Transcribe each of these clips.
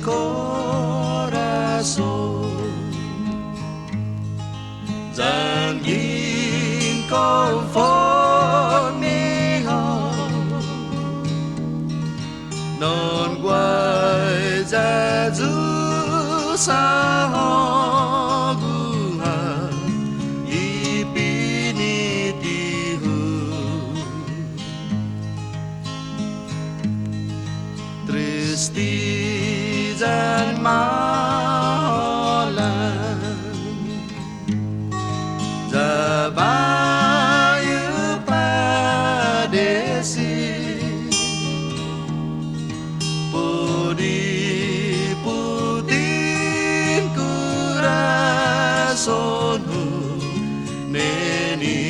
corazón. Rằng in conforme non quay ra giữ xa họ guha ipiniti hu tristi dan malan Zabayu padesi Pudi putin corazonu Neni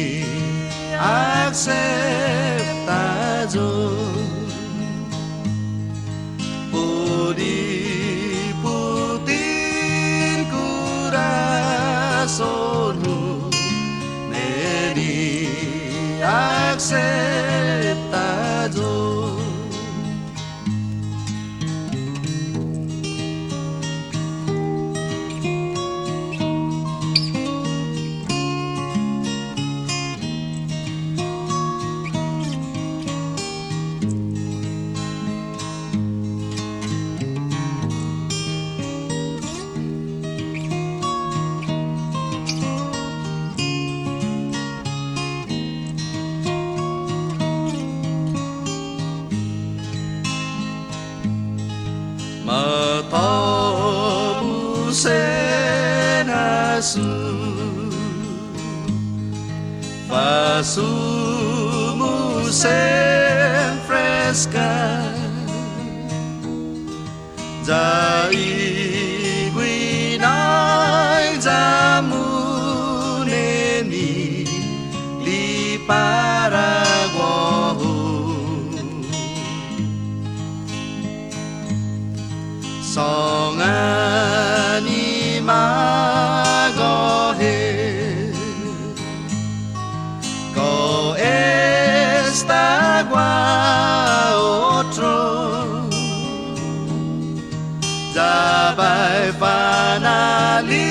acceptado Pudi putin corazonu aceptado. Matamu senasu Fasumu sen fresca Jai guinai jamu neni Di Paraguay Song anima gohe Co esta gua otro Zabai fanali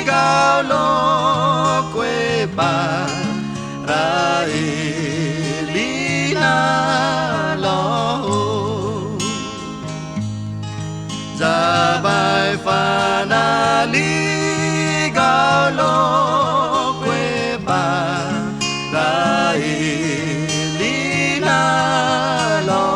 gao lo cuepa Raelina lo Zabai fanali galo cuepa Raelina lo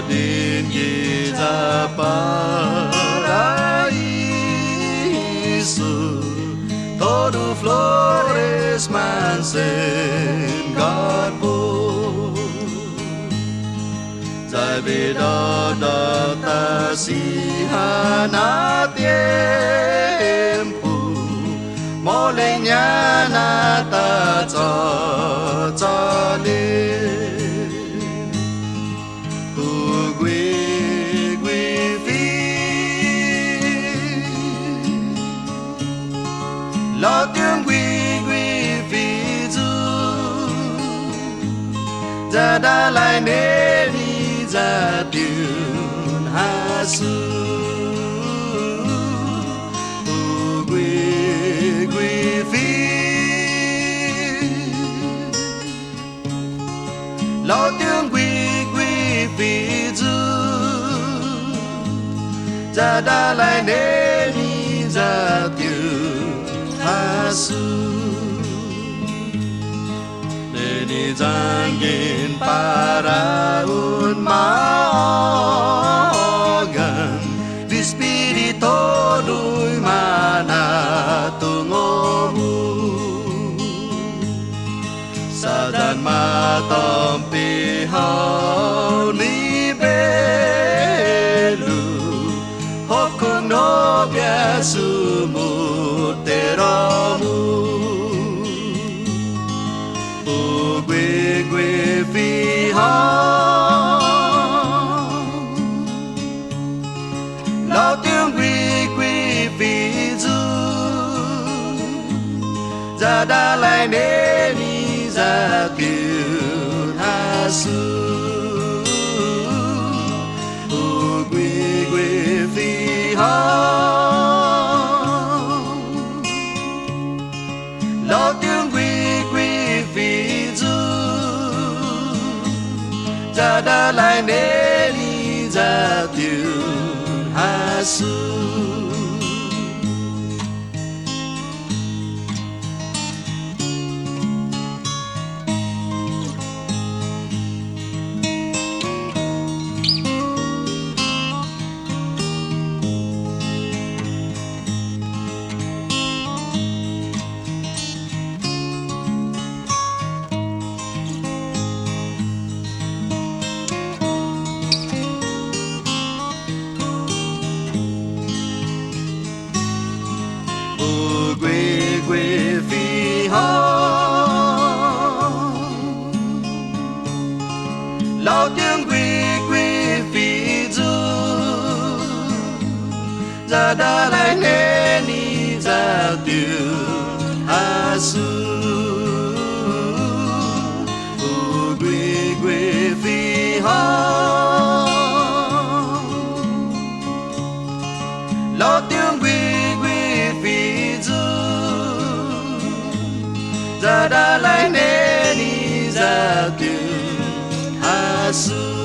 Din kita paraíso Todo flores mansen garbo在别的tasihana tiempo Moleñana ta cha Lo tiếng quy phi du Giờ đã lại nế đi ra tiếng hạ su Quy phi Lo tiếng quy phi du Giờ đã lại nế đi ra tiếng Hasu Neni zangin para un maogan Di spirito lui mana tungomu Sadan matompi bia su mu te ro mu u que phi ho lo tiếng quy phi du ra đã lại đến đi ra kiều ha su quê phi ho lo tiếng quy phi du ra đã lại đến đi ra kiều ha su quê phi ho lo tiếng quy phi du ra đã lại nên đi ra từ ha su quê phi ho lo tiếng quy phi du ra đã lại nên đi ra từ ha su